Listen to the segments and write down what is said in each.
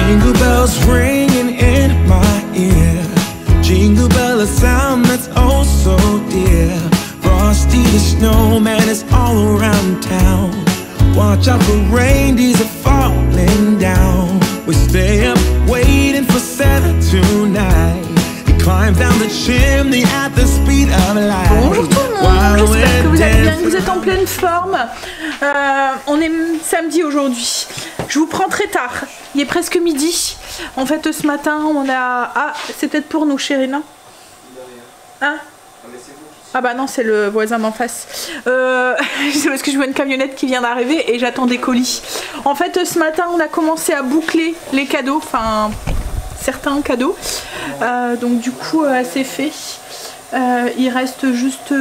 Jingle bells ringing in my ear. Jingle bell, a sound that's oh so dear. Frosty the snowman is all around town. Watch out for reindeers are falling down. We stay up waiting for Santa tonight. He climbs down the chimney at the speed of light. Bonjour tout le monde, j'espère que vous allez bien, que vous êtes en pleine forme. On est samedi aujourd'hui. Je vous prends très tard, il est presque midi. En fait ce matin on a... Ah, c'est peut-être pour nous chérie, non? Hein? Ah bah non, c'est le voisin d'en face. C'est parce que je vois une camionnette qui vient d'arriver et j'attends des colis. En fait ce matin on a commencé à boucler les cadeaux, enfin certains cadeaux. Donc du coup c'est fait. Il reste juste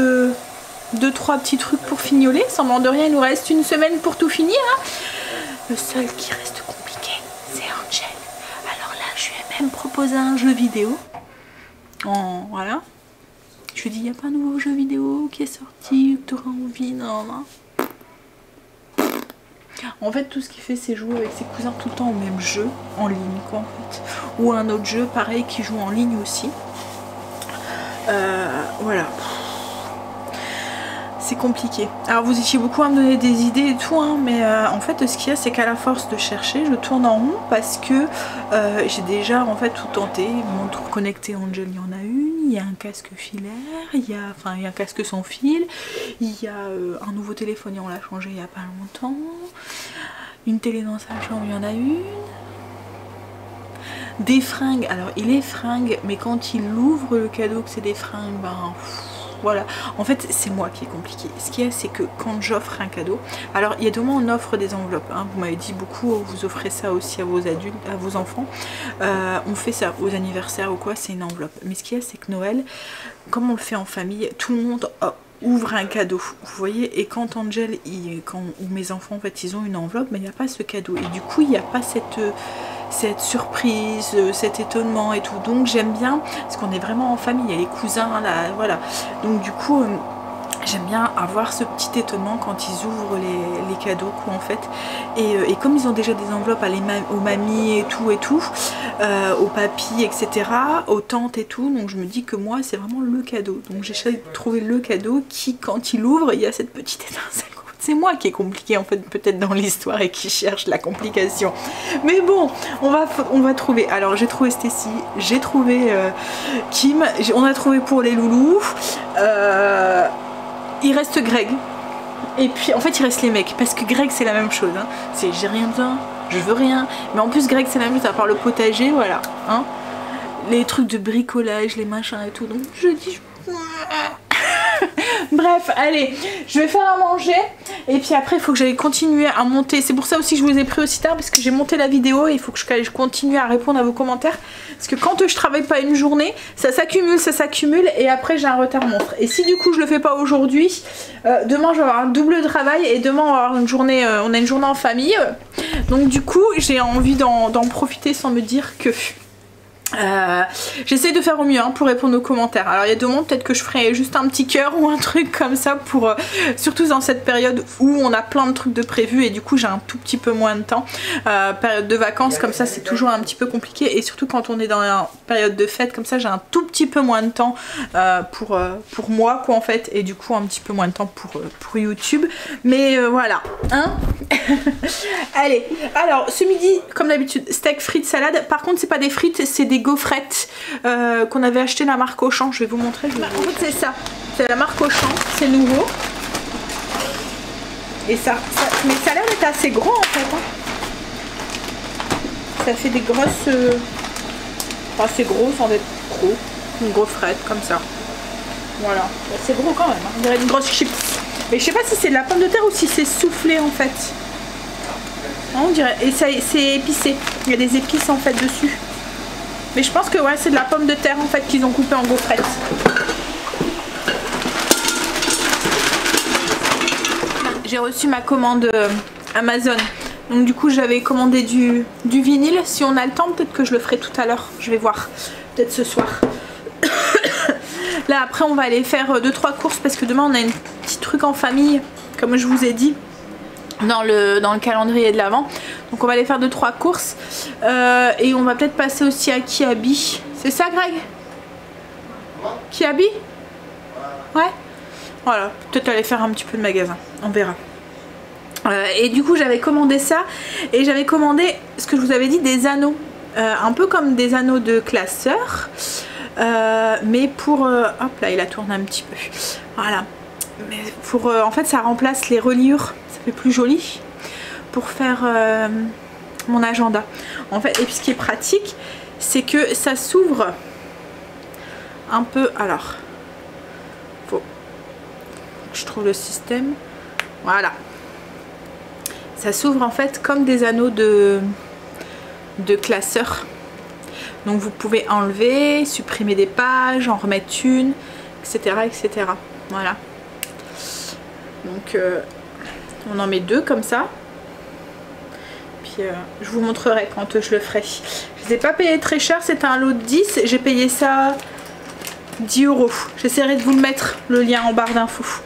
2-3 petits trucs pour fignoler. Semblant de rien, il nous reste une semaine pour tout finir. Hein. Le seul qui reste compliqué, c'est Angel. Alors là, je lui ai même proposé un jeu vidéo. Voilà. Je lui ai dit, il n'y a pas un nouveau jeu vidéo qui est sorti, que tu auras envie, non. En fait, tout ce qu'il fait, c'est jouer avec ses cousins tout le temps au même jeu, en ligne, quoi, en fait. Ou un autre jeu, pareil, qui joue en ligne aussi. Voilà. C'est compliqué. Alors vous étiez beaucoup à me donner des idées et tout, hein, mais en fait ce qu'il y a, c'est qu'à la force de chercher, je tourne en rond parce que j'ai déjà en fait tout tenté. Montre connectée Angel, il y en a une, il y a un casque filaire, il y a un casque sans fil, il y a un nouveau téléphone et on l'a changé il y a pas longtemps, une télé dans sa chambre, il y en a une, des fringues. Alors il est fringue, mais quand il ouvre le cadeau que c'est des fringues, ben voilà, en fait c'est moi qui est compliqué. Ce qu'il y a, c'est que quand j'offre un cadeau, alors il y a deux mois on offre des enveloppes, hein. Vous m'avez dit beaucoup, vous offrez ça aussi à vos adultes, à vos enfants. On fait ça aux anniversaires ou quoi, c'est une enveloppe. Mais ce qu'il y a, c'est que Noël, comme on le fait en famille, tout le monde ouvre un cadeau, vous voyez. Et quand Angel, ou mes enfants en fait, ils ont une enveloppe, mais il n'y a pas ce cadeau. Et du coup il n'y a pas cette surprise, cet étonnement et tout. Donc j'aime bien, parce qu'on est vraiment en famille, il y a les cousins là, voilà. Donc du coup j'aime bien avoir ce petit étonnement quand ils ouvrent les cadeaux, quoi, en fait. Et comme ils ont déjà des enveloppes aux mamies et tout, aux papis, etc., aux tantes et tout, donc je me dis que moi c'est vraiment le cadeau. Donc j'essaie de trouver le cadeau qui, quand il ouvre, il y a cette petite étincelle. C'est moi qui est compliqué en fait, peut-être dans l'histoire, et qui cherche la complication. Mais bon, on va trouver. Alors j'ai trouvé Stacy, j'ai trouvé Kim, on a trouvé pour les loulous. Il reste Greg. Et puis en fait il reste les mecs, parce que Greg c'est la même chose. Hein. C'est j'ai rien besoin, je veux rien. Mais en plus Greg c'est la même chose, à part le potager, voilà. Hein. Les trucs de bricolage, les machins et tout. Donc je dis... Bref, allez, je vais faire à manger et puis après il faut que j'aille continuer à monter. C'est pour ça aussi que je vous ai pris aussi tard, parce que j'ai monté la vidéo et il faut que je continue à répondre à vos commentaires, parce que quand je travaille pas une journée, ça s'accumule et après j'ai un retard monstre. Et si du coup je le fais pas aujourd'hui, demain je vais avoir un double travail et demain on va avoir une journée, on a une journée en famille. Donc du coup j'ai envie d'en profiter sans me dire que... j'essaie de faire au mieux, hein, pour répondre aux commentaires. Alors il y a deux mois peut-être que je ferai juste un petit cœur ou un truc comme ça pour surtout dans cette période où on a plein de trucs de prévus et du coup j'ai un tout petit peu moins de temps. Période de vacances comme ça c'est toujours un petit peu compliqué, et surtout quand on est dans une période de fête comme ça j'ai un tout petit peu moins de temps pour moi, quoi, en fait, et du coup un petit peu moins de temps pour YouTube. Mais voilà, hein. Allez, alors ce midi comme d'habitude steak, frites, salade. Par contre c'est pas des frites, c'est des gaufrettes qu'on avait acheté la marque Auchan. Je vais vous montrer. En fait c'est ça, c'est la marque Auchan, c'est nouveau. Et ça mais ça a l'air d'être assez gros en fait, hein. Ça fait des grosses... Enfin c'est gros sans être gros. Une gaufrette comme ça. Voilà, c'est gros quand même, hein. On dirait une grosse chips. Mais je sais pas si c'est de la pomme de terre ou si c'est soufflé en fait. On dirait, et c'est épicé. Il y a des épices en fait dessus. Mais je pense que ouais, c'est de la pomme de terre en fait qu'ils ont coupé en gaufrettes. J'ai reçu ma commande Amazon. Donc du coup j'avais commandé du vinyle. Si on a le temps, peut-être que je le ferai tout à l'heure. Je vais voir. Peut-être ce soir. Là après on va aller faire 2-3 courses parce que demain on a un petit truc en famille, comme je vous ai dit dans le calendrier de l'Avent. Donc on va aller faire 2-3 courses. Et on va peut-être passer aussi à Kiabi. C'est ça Greg? Kiabi? Ouais. Voilà, peut-être aller faire un petit peu de magasin. On verra. Et du coup j'avais commandé ça. Et j'avais commandé ce que je vous avais dit, des anneaux. Un peu comme des anneaux de classeur. Mais pour... hop là, il a tourné un petit peu. Voilà. Mais pour... en fait ça remplace les reliures. Ça fait plus joli. Pour faire mon agenda. En fait, et puis ce qui est pratique, c'est que ça s'ouvre un peu. Alors, faut que je trouve le système. Voilà. Ça s'ouvre en fait comme des anneaux de classeur. Donc vous pouvez enlever, supprimer des pages, en remettre une, etc. etc. Voilà. Donc on en met 2 comme ça. Je vous montrerai quand je le ferai. Je ne les ai pas payé très cher, c'était un lot de 10. J'ai payé ça 10 €. J'essaierai de vous le mettre, le lien en barre d'infos.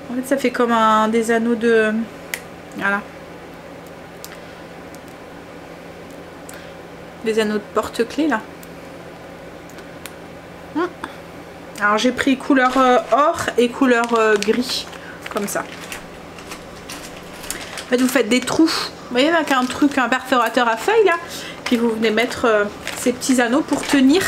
En fait ça fait comme des anneaux de... Voilà. Des anneaux de porte-clés là. Alors j'ai pris couleur or et couleur gris. Comme ça. En fait, vous faites des trous, vous voyez avec un truc, un perforateur à feuilles là, puis vous venez mettre ces petits anneaux pour tenir.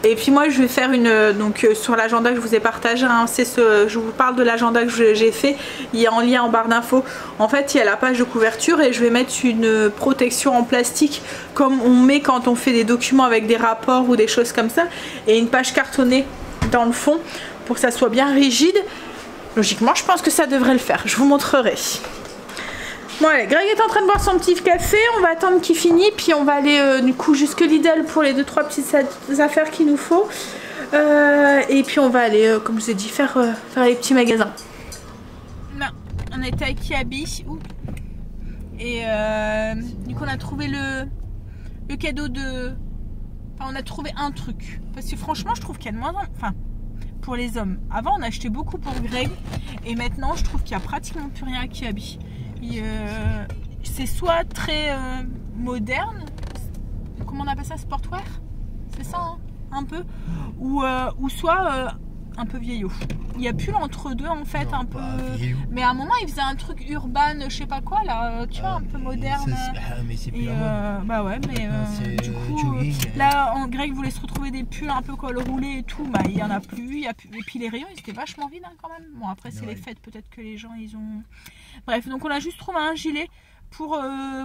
Et puis moi je vais faire une, donc sur l'agenda que je vous ai partagé, hein, c'est je vous parle de l'agenda que j'ai fait, il est en lien en barre d'infos. En fait il y a la page de couverture et je vais mettre une protection en plastique comme on met quand on fait des documents avec des rapports ou des choses comme ça, et une page cartonnée dans le fond pour que ça soit bien rigide. Logiquement je pense que ça devrait le faire, je vous montrerai. Bon allez, Greg est en train de boire son petit café, on va attendre qu'il finisse, puis on va aller du coup jusque Lidl pour les 2-3 petites affaires qu'il nous faut. Et puis on va aller, comme je vous ai dit, faire les petits magasins. Là, on était à Kiabi. Et du coup on a trouvé le cadeau de... Enfin on a trouvé un truc. Parce que franchement je trouve qu'il y a de moins en... Enfin, pour les hommes. Avant on achetait beaucoup pour Greg. Et maintenant je trouve qu'il n'y a pratiquement plus rien à Kiabi. C'est soit très moderne, comment on appelle ça, sportwear, c'est ça hein, un peu, ou soit un peu vieillot. Il n'y a plus l'entre-deux en fait, non, un peu. Mais à un moment il faisait un truc urbain, je sais pas quoi là, tu vois, un peu moderne. Mais c'est plus la mode. Bah ouais, mais du coup là Greg voulait se retrouver des pulls un peu col roulé et tout, bah il y en a plus, et puis les rayons ils étaient vachement vides hein, quand même. Bon après c'est les fêtes, peut-être que les gens ils ont. Bref, donc on a juste trouvé un gilet pour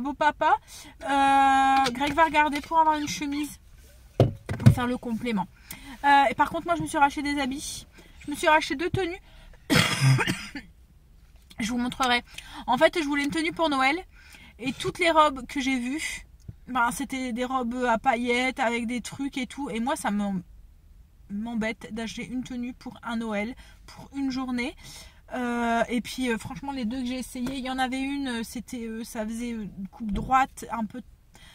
beau papa. Greg va regarder pour avoir une chemise pour faire le complément. Et par contre moi je me suis racheté des habits. Je me suis racheté 2 tenues. Je vous montrerai. En fait je voulais une tenue pour Noël. Et toutes les robes que j'ai vues, ben, c'était des robes à paillettes avec des trucs et tout. Et moi ça m'embête d'acheter une tenue pour un Noël, pour une journée. Et puis franchement les 2 que j'ai essayé, il y en avait une, c'était ça faisait une coupe droite un peu,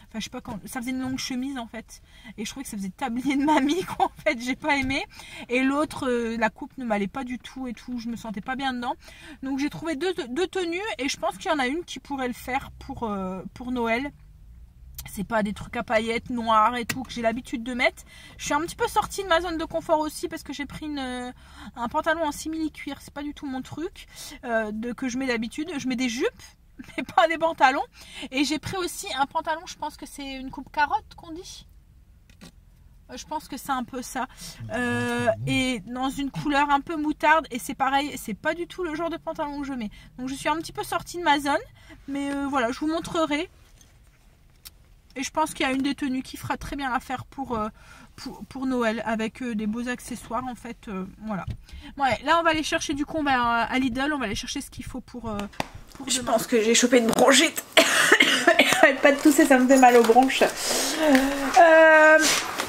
enfin je sais pas quand, ça faisait une longue chemise en fait, et je trouvais que ça faisait tablier de mamie quoi, en fait j'ai pas aimé. Et l'autre la coupe ne m'allait pas du tout et tout, je me sentais pas bien dedans. Donc j'ai trouvé deux tenues et je pense qu'il y en a une qui pourrait le faire pour Noël. C'est pas des trucs à paillettes noirs et tout que j'ai l'habitude de mettre. Je suis un petit peu sortie de ma zone de confort aussi parce que j'ai pris un pantalon en simili-cuir. C'est pas du tout mon truc que je mets d'habitude. Je mets des jupes mais pas des pantalons. Et j'ai pris aussi un pantalon, je pense que c'est une coupe carotte qu'on dit. Je pense que c'est un peu ça. Et dans une couleur un peu moutarde. Et c'est pareil, c'est pas du tout le genre de pantalon que je mets. Donc je suis un petit peu sortie de ma zone. Mais voilà, je vous montrerai. Et je pense qu'il y a une des tenues qui fera très bien l'affaire pour Noël avec des beaux accessoires en fait. Voilà. Ouais, là on va aller chercher du coup, on va à Lidl, on va aller chercher ce qu'il faut pour je pense que j'ai chopé une bronchite. J'arrête pas de tousser, ça me fait mal aux bronches.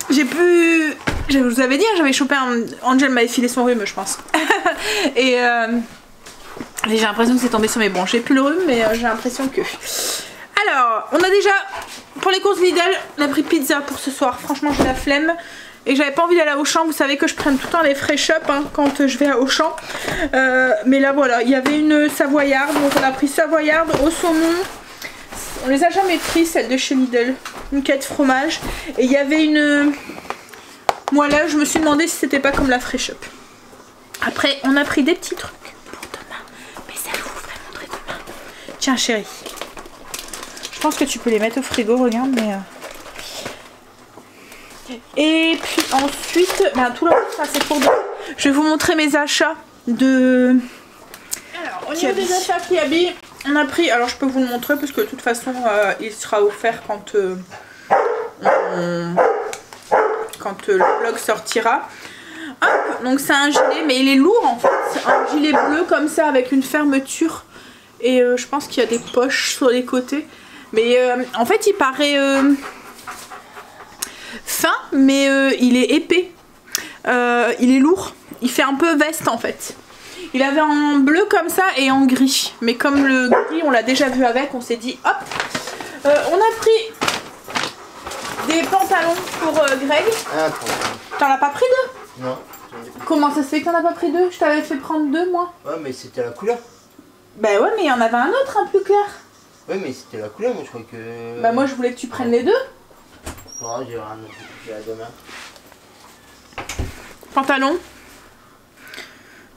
J'ai pu... Je vous avais dit, j'avais chopé Angel m'avait filé son rhume je pense. Et j'ai l'impression que c'est tombé sur mes bronches. J'ai plus le rhume mais j'ai l'impression que... Alors, on a déjà, pour les courses Lidl, on a pris pizza pour ce soir. Franchement, j'ai la flemme. Et j'avais pas envie d'aller à Auchan. Vous savez que je prenne tout le temps les fresh up hein, quand je vais à Auchan. Mais là, voilà, il y avait une savoyarde. Donc, on a pris savoyarde au saumon, On les a jamais pris, celles de chez Lidl. Une quête fromage. Et il y avait une... Moi là, je me suis demandé si c'était pas comme la Fresh Up. Après, on a pris des petits trucs pour demain. Mais ça, je vous ferai montrer demain. Tiens, chérie. Je pense que tu peux les mettre au frigo, regarde, mais... Et puis ensuite, ben, tout le reste, ça c'est pour demain. Je vais vous montrer mes achats de... Alors, au niveau des achats Kiabi, on a pris... Alors, je peux vous le montrer parce que de toute façon, il sera offert quand le vlog sortira. Hop, donc c'est un gilet, mais il est lourd en fait. Un gilet bleu comme ça avec une fermeture. Et je pense qu'il y a des poches sur les côtés. Mais en fait, il paraît fin, mais il est épais. Il est lourd. Il fait un peu veste en fait. Il avait en bleu comme ça et en gris. Mais comme le gris, on l'a déjà vu avec, on s'est dit hop. On a pris des pantalons pour Greg. T'en as pas pris deux? Non. Comment ça se fait que t'en as pas pris deux? Je t'avais fait prendre deux moi. Ouais, mais c'était la couleur. Bah ouais, mais il y en avait un autre un peu clair. Ouais, mais c'était la couleur, moi je crois que... Bah moi je voulais que tu prennes les deux. Ouais, j'ai rien à demain. Pantalon.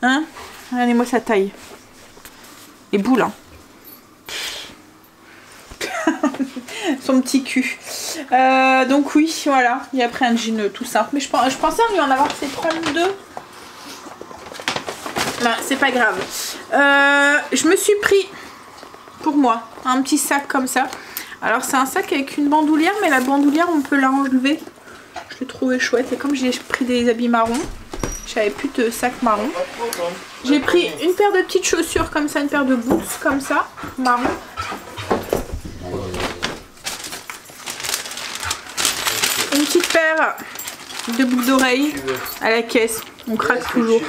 Hein? Regardez-moi sa taille. Les boules, hein. Son petit cul. Donc oui, voilà. Il y a pris un jean tout simple. Mais je pensais lui en avoir fait 32. Bah, c'est pas grave. Je me suis pris, pour moi, un petit sac comme ça. Alors c'est un sac avec une bandoulière, mais la bandoulière on peut la enlever. Je l'ai trouvé chouette. Et comme j'ai pris des habits marrons, j'avais plus de sac marron. J'ai pris une paire de petites chaussures comme ça, une paire de boots comme ça, marron. Une petite paire de boucles d'oreilles à la caisse. On craque toujours.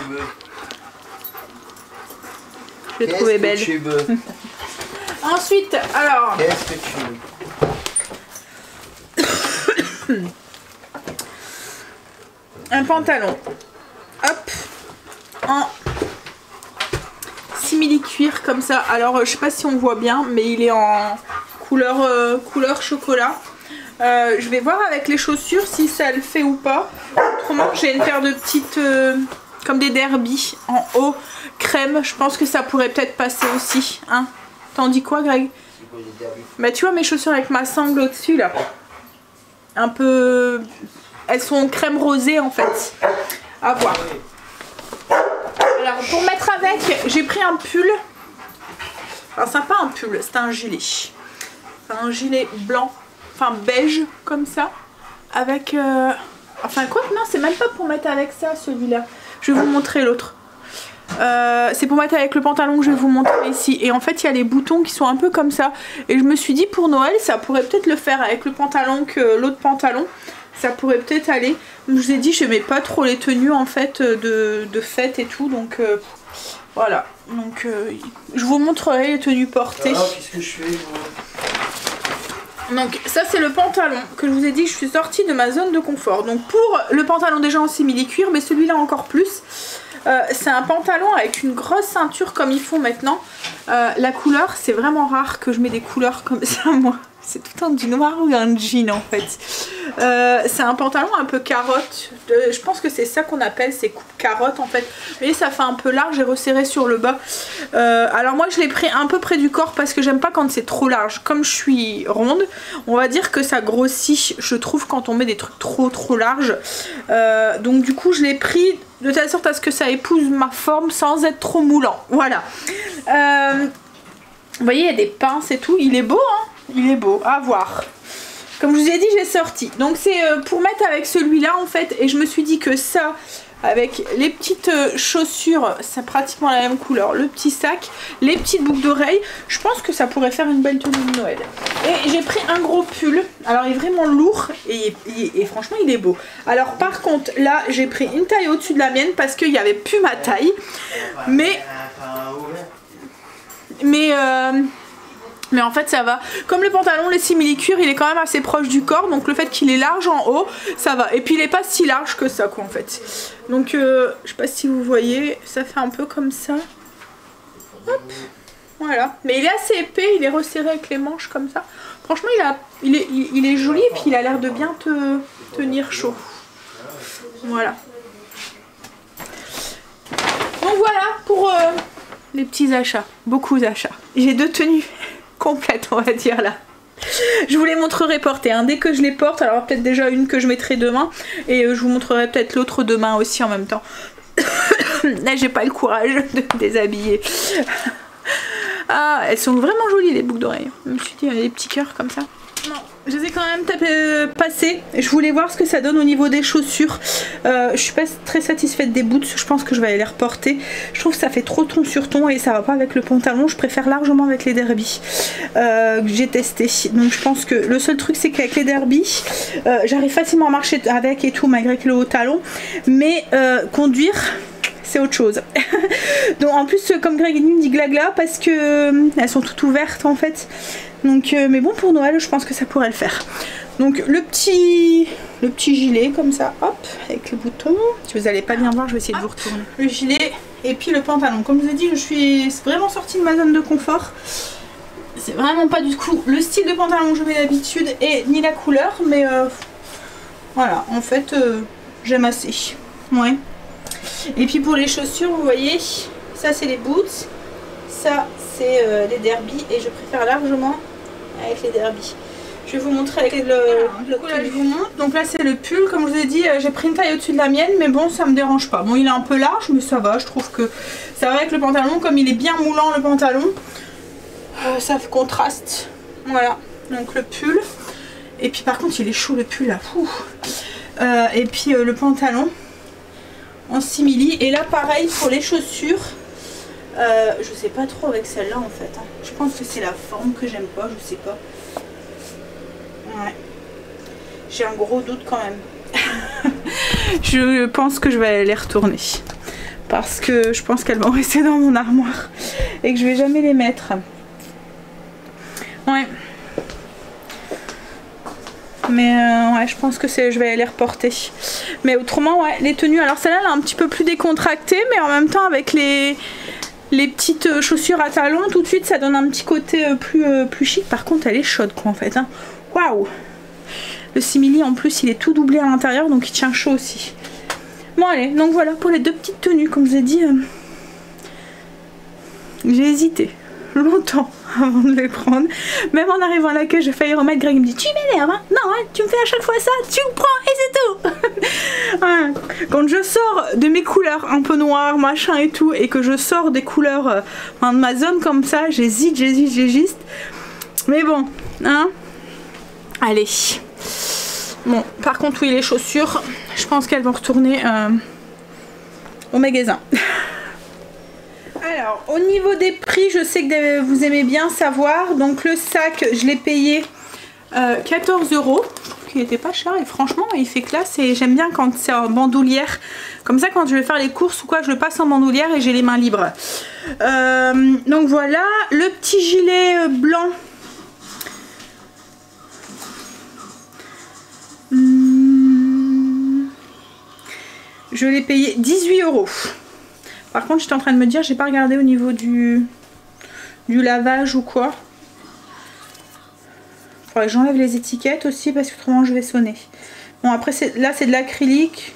Je l'ai trouvée belle. Ensuite, alors... Qu'est-ce que tu veux? Un pantalon. Hop. En simili-cuir comme ça. Alors, je sais pas si on voit bien, mais il est en couleur chocolat. Je vais voir avec les chaussures si ça le fait ou pas. Autrement, j'ai une paire de petites... comme des derbies en haut crème. Je pense que ça pourrait peut-être passer aussi. Hein? T'en dis quoi, Greg? Bah tu vois mes chaussures avec ma sangle au-dessus là. Un peu... Elles sont crème rosée en fait. À voir. Alors pour mettre avec, j'ai pris un pull. Alors c'est pas un pull, c'est un gilet. C'est un gilet blanc. Enfin beige comme ça. Avec... Enfin quoi que non, c'est même pas pour mettre avec ça celui-là. Je vais vous montrer l'autre. C'est pour mettre avec le pantalon que je vais vous montrer ici. Et en fait il y a les boutons qui sont un peu comme ça. Et je me suis dit pour Noël ça pourrait peut-être le faire avec le pantalon que l'autre pantalon. Ça pourrait peut-être aller. Je vous ai dit je n'aimais pas trop les tenues en fait de fête et tout. Donc voilà. Donc je vous montrerai les tenues portées. Alors qu'est-ce que je fais Donc ça c'est le pantalon que je vous ai dit que je suis sortie de ma zone de confort. Donc pour le pantalon déjà en simili-cuir, mais celui-là encore plus. C'est un pantalon avec une grosse ceinture comme ils font maintenant. La couleur, c'est vraiment rare que je mets des couleurs comme ça moi. C'est tout le temps du noir ou un jean en fait. C'est un pantalon un peu carotte. Je pense que c'est ça qu'on appelle ces coupes carottes en fait. Vous voyez ça fait un peu large et resserré sur le bas. Alors moi je l'ai pris un peu près du corps parce que j'aime pas quand c'est trop large. Comme je suis ronde, on va dire que ça grossit je trouve quand on met des trucs trop larges. Donc du coup je l'ai pris de telle sorte à ce que ça épouse ma forme sans être trop moulant. Voilà. Vous voyez il y a des pinces et tout. Il est beau hein. Il est beau, à voir. Comme je vous ai dit, j'ai sorti. Donc c'est pour mettre avec celui-là en fait. Et je me suis dit que ça, avec les petites chaussures, c'est pratiquement la même couleur. Le petit sac, les petites boucles d'oreilles. Je pense que ça pourrait faire une belle tenue de Noël. Et j'ai pris un gros pull. Alors il est vraiment lourd et franchement il est beau. Alors par contre là, j'ai pris une taille au-dessus de la mienne parce qu'il n'y avait plus ma taille. Mais en fait ça va. Comme le pantalon, les simili-cuir, il est quand même assez proche du corps. Donc le fait qu'il est large en haut, ça va. Et puis il est pas si large que ça quoi en fait. Donc je sais pas si vous voyez, ça fait un peu comme ça. Hop. Voilà, mais il est assez épais, il est resserré avec les manches comme ça. Franchement, il est joli et puis il a l'air de bien te tenir chaud. Voilà. Donc voilà pour les petits achats, beaucoup d'achats. J'ai 2 tenues complètes, on va dire là. Je vous les montrerai portées, hein. Dès que je les porte, alors peut-être déjà une que je mettrai demain et je vous montrerai peut-être l'autre demain aussi en même temps. Là j'ai pas le courage de me déshabiller. Ah, elles sont vraiment jolies les boucles d'oreilles. Je me suis dit, il y a des petits cœurs comme ça. Non, je les ai quand même passées. Je voulais voir ce que ça donne au niveau des chaussures. Je suis pas très satisfaite des boots. Je pense que je vais aller les reporter. Je trouve que ça fait trop ton sur ton et ça va pas avec le pantalon. Je préfère largement avec les derbies que j'ai testé. Donc je pense que le seul truc c'est qu'avec les derbies, j'arrive facilement à marcher avec et tout malgré que le haut talon. Mais conduire... c'est autre chose. Donc en plus comme Greg me dit glagla parce que elles sont toutes ouvertes en fait. Donc mais bon pour Noël je pense que ça pourrait le faire. Donc le petit gilet comme ça, hop, avec les boutons. Si vous allez pas bien voir, je vais essayer de vous retourner. Le gilet et puis le pantalon. Comme je vous ai dit, je suis vraiment sortie de ma zone de confort. C'est vraiment pas du tout le style de pantalon que je mets d'habitude et ni la couleur, mais voilà, en fait j'aime assez. Ouais. Et puis pour les chaussures, vous voyez, ça c'est les boots, ça c'est les derbies et je préfère largement avec les derbies. Je vais vous montrer avec le coup là je vous montre. Donc là c'est le pull, comme je vous ai dit, j'ai pris une taille au-dessus de la mienne, mais bon ça me dérange pas. Bon il est un peu large mais ça va, je trouve que ça va avec le pantalon, comme il est bien moulant le pantalon, ça fait contraste. Voilà, donc le pull. Et puis par contre il est chaud le pull là. Et puis le pantalon en simili. Et là pareil pour les chaussures, je sais pas trop avec celle-là en fait. Je pense que c'est la forme que j'aime pas, je sais pas. Ouais. J'ai un gros doute quand même. Je pense que je vais les retourner. Parce que je pense qu'elles vont rester dans mon armoire. Et que je vais jamais les mettre. Ouais. Mais ouais, je pense que je vais les reporter. Mais autrement, ouais, les tenues. Alors celle-là, elle est un petit peu plus décontractée. Mais en même temps, avec les petites chaussures à talons, tout de suite, ça donne un petit côté plus chic. Par contre, elle est chaude, quoi, en fait. Hein. Waouh! Le simili, en plus, il est tout doublé à l'intérieur. Donc, il tient chaud aussi. Bon, allez. Donc, voilà pour les 2 petites tenues. Comme je vous ai dit, j'ai hésité longtemps avant de les prendre. Même en arrivant à l'accueil, j'ai failli remettre. Greg me dit, tu m'énerves, hein? Non, hein, tu me fais à chaque fois ça, tu me prends et c'est tout. Ouais. Quand je sors de mes couleurs un peu noires, machin et tout, et que je sors des couleurs de ma zone comme ça, j'hésite. Mais bon, hein? Allez. Bon, par contre, oui, les chaussures, je pense qu'elles vont retourner au magasin. Alors, au niveau des prix, je sais que vous aimez bien savoir. Donc, le sac, je l'ai payé 14 €. Il n'était pas cher et franchement, il fait classe. Et j'aime bien quand c'est en bandoulière. Comme ça, quand je vais faire les courses ou quoi, je le passe en bandoulière et j'ai les mains libres. Donc, voilà. Le petit gilet blanc. Je l'ai payé 18 €. Par contre, j'étais en train de me dire, j'ai pas regardé au niveau du lavage ou quoi. Faudrait que j'enlève les étiquettes aussi parce que autrement je vais sonner. Bon, après, là c'est de l'acrylique,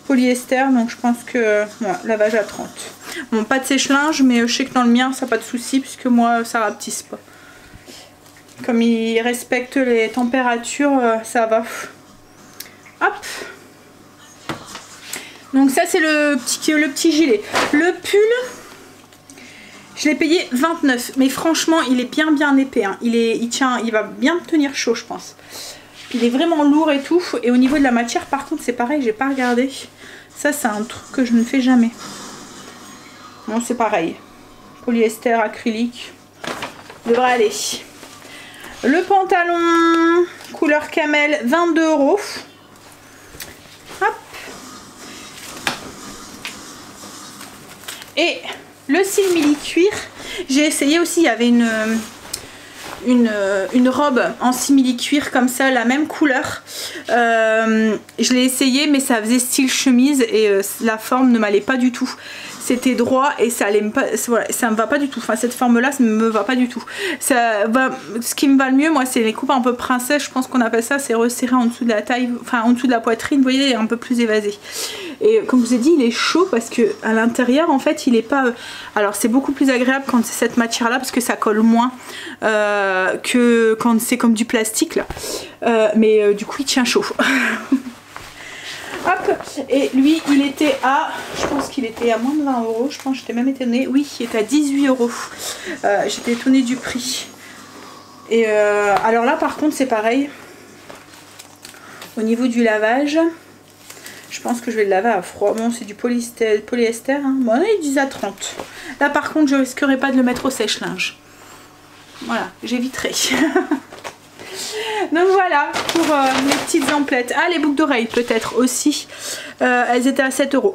polyester, donc je pense que voilà, lavage à 30. Bon, pas de sèche-linge, mais je sais que dans le mien, ça n'a pas de souci puisque moi, ça rapetisse pas. Comme il respecte les températures, ça va. Hop. Donc ça c'est le petit gilet. Le pull, je l'ai payé 29. Mais franchement il est bien épais. Hein. Il va bien tenir chaud je pense. Il est vraiment lourd et tout. Et au niveau de la matière par contre c'est pareil, j'ai pas regardé. Ça c'est un truc que je ne fais jamais. Bon c'est pareil. Polyester, acrylique. Devrait aller. Le pantalon couleur camel, 22 €. Hop. Et le simili cuir, j'ai essayé aussi, il y avait une robe en simili cuir comme ça, la même couleur. Je l'ai essayé mais ça faisait style chemise et la forme ne m'allait pas du tout. c'était droit et ça allait pas, voilà, ça me va pas du tout. Enfin, cette forme là, ça me va pas du tout. Ça va, ce qui me va le mieux, moi, c'est les coupes un peu princesse, je pense qu'on appelle ça, c'est resserré en dessous de la taille, enfin en dessous de la poitrine, vous voyez, un peu plus évasé. Et comme je vous ai dit, il est chaud parce que à l'intérieur, en fait, il est pas. Alors, c'est beaucoup plus agréable quand c'est cette matière là parce que ça colle moins que quand c'est comme du plastique là. Mais du coup, il tient chaud. Hop, et lui il était à, je pense qu'il était à moins de 20 €, je pense, j'étais même étonnée, oui, il était à 18 €, j'étais étonnée du prix. Et alors là par contre c'est pareil, au niveau du lavage, je pense que je vais le laver à froid, bon c'est du polyester, hein. Bon là ils disent à 30, là par contre je risquerai pas de le mettre au sèche-linge, voilà, j'éviterai. Donc voilà pour mes petites emplettes. Ah, les boucles d'oreilles peut-être aussi. Elles étaient à 7 €.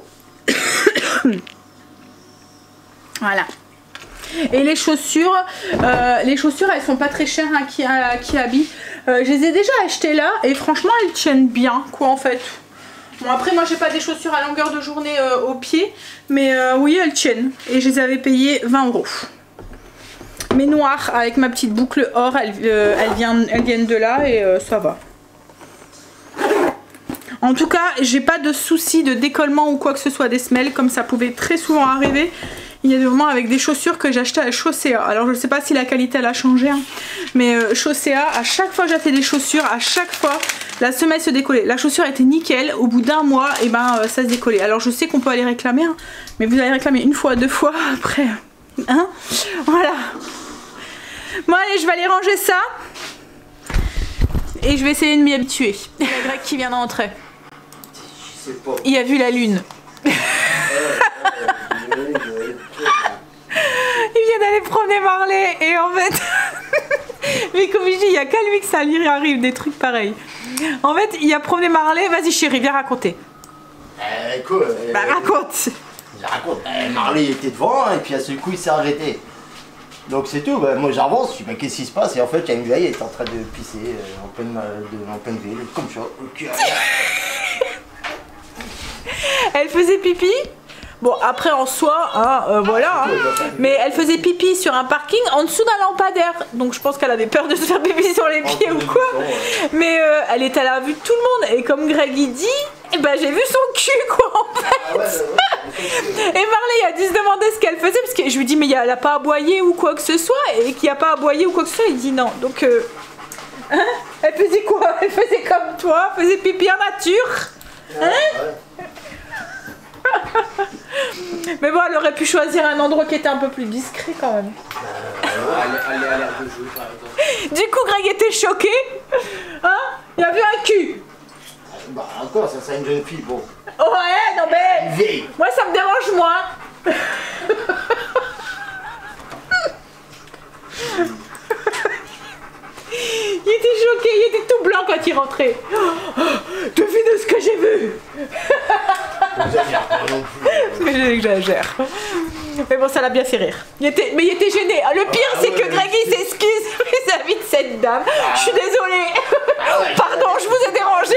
Voilà. Et les chaussures elles sont pas très chères hein, qui habillent. Je les ai déjà achetées là et franchement elles tiennent bien quoi en fait. Bon après moi j'ai pas des chaussures à longueur de journée au pied, mais oui elles tiennent. Et je les avais payées 20 €. Mais noires avec ma petite boucle or, elles viennent de là et ça va. En tout cas, j'ai pas de soucis de décollement ou quoi que ce soit des semelles comme ça pouvait très souvent arriver. Il y a des moments avec des chaussures que j'achetais à Chaussea. Alors je sais pas si la qualité elle a changé, hein, mais Chaussea, à chaque fois que j'achetais des chaussures, à chaque fois la semelle se décollait. La chaussure était nickel, au bout d'un mois, et ben ça se décollait. Alors je sais qu'on peut aller réclamer, hein, mais vous allez réclamer une fois, deux fois, après, hein, voilà. Bon allez, je vais aller ranger ça et je vais essayer de m'y habituer. Il y a Greg qui vient d'entrer. Il a vu la lune. Il vient d'aller promener Marley et en fait, mais comme je dis, il n'y a qu'à lui que ça lui arrive des trucs pareils. En fait, il a promené Marley. Vas-y chérie, viens raconter. Quoi, bah raconte. Je raconte. Marley était devant et puis à ce coup il s'est arrêté. Donc c'est tout, bah, moi j'avance, je dis bah, qu'est-ce qui se passe et en fait il y a une vieille, elle est en train de pisser en pleine ville, comme ça. Okay. Elle faisait pipi. Bon après en soi, hein, voilà, hein. Mais elle faisait pipi sur un parking en dessous d'un lampadaire. Donc je pense qu'elle avait peur de se faire pipi sur les pieds ou quoi. Mais elle était à la vue de tout le monde et comme Greg il dit, eh ben, j'ai vu son cul quoi en fait. Et Marley a dû se demander ce qu'elle faisait parce que je lui dis mais elle a pas aboyé ou quoi que ce soit et qu'il n'y a pas aboyé ou quoi que ce soit, il dit non. Donc hein, elle faisait quoi? Elle faisait comme toi, elle faisait pipi en nature. Hein? Mais bon, elle aurait pu choisir un endroit qui était un peu plus discret quand même. Du coup, Greg était choqué. Hein? Il a vu un cul. Bah encore, ça c'est une jeune fille, bon. Ouais, non mais... Moi ça me dérange moins. Il était choqué, il était tout blanc quand il rentrait. Devine ce que j'ai vu. J'exagère. Mais bon, ça l'a bien fait rire. Mais il était gêné. Le pire, c'est que Greg il s'excuse vis-à-vis de cette dame. Je suis désolée. Pardon, je vous ai dérangé.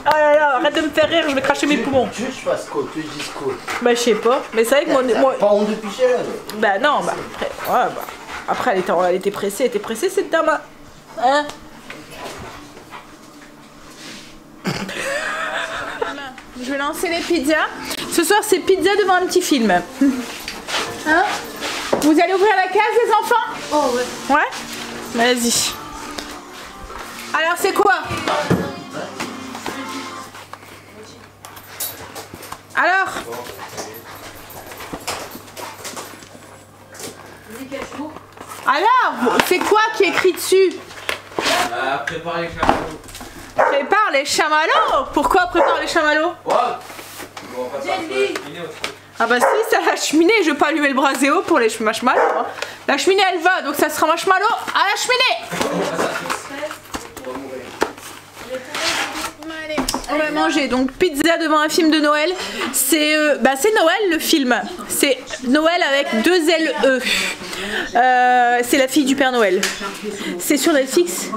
Oh là là, arrête de me faire rire, je vais cracher mes poumons. Tu veux que je fasse quoi? Tu dis quoi? Bah je sais pas, mais c'est vrai que moi... Pas honte de picher là? Bah non, bah après, ouais, bah, après elle était pressée cette dame. Hein? Je vais lancer les pizzas. Ce soir c'est pizza devant un petit film. Hein? Vous allez ouvrir la case les enfants? Oh ouais. Ouais? Vas-y. Alors c'est quoi? Alors? Alors? C'est quoi qui est écrit dessus? Prépare les chamallows. Prépare les chamallows? Pourquoi prépare les chamallows? Ouais. Bon, on va pas Ah bah si, c'est à la cheminée, je vais pas allumer le braséo pour les marshmallows. Hein. La cheminée elle va, donc ça sera marshmallow à la cheminée. Allez, on va manger donc pizza devant un film de Noël. C'est Noël le film. C'est Noël avec 2 LE. C'est la fille du Père Noël. C'est sur Netflix?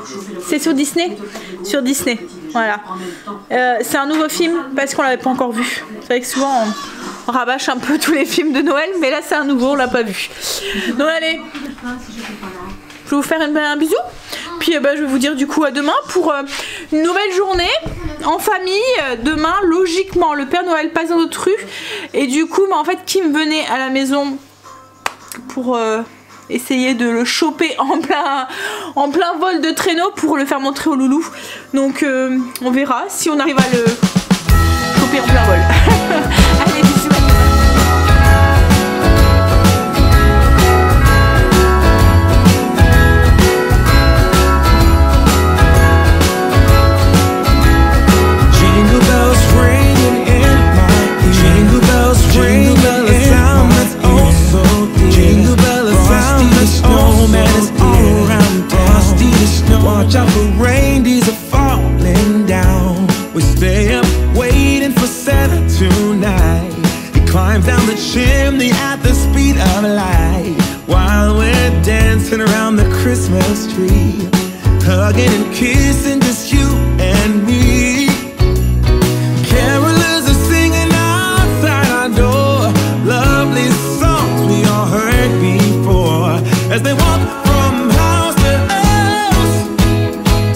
C'est sur Disney? Sur Disney. Voilà. C'est un nouveau film parce qu'on l'avait pas encore vu. C'est vrai que souvent on rabâche un peu tous les films de Noël, mais là c'est un nouveau, on l'a pas vu. Donc allez, je vais vous faire un bisou. Puis je vais vous dire du coup à demain pour une nouvelle journée en famille. Demain, logiquement, le Père Noël passe dans notre rue. Et du coup, en fait, Kim venait à la maison pour essayer de le choper en plein vol de traîneau pour le faire montrer au loulou. Donc on verra si on arrive à le choper en plein vol. Allez, bisous. Watch out for reindeers are falling down. We stay up waiting for Santa tonight. He climbs down the chimney at the speed of light, while we're dancing around the Christmas tree, hugging and kissing just you and me. Carolers are singing outside our door, lovely songs we all heard before, as they walk from house to house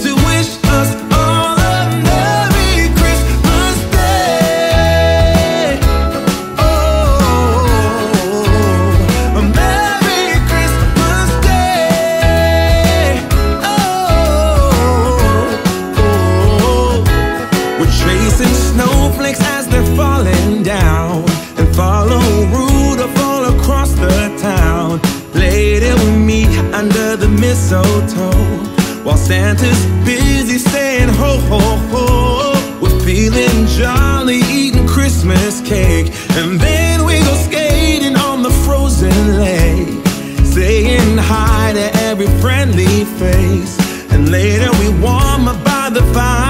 to wish us all a Merry Christmas Day. Oh, a Merry Christmas Day. Oh, we're chasing snowflakes as they're falling down, and follow Rudolph all across the town. Later we meet under the mistletoe, while Santa's busy saying ho ho ho. We're feeling jolly, eating Christmas cake, and then we go skating on the frozen lake, saying hi to every friendly face. And later we warm up by the fire,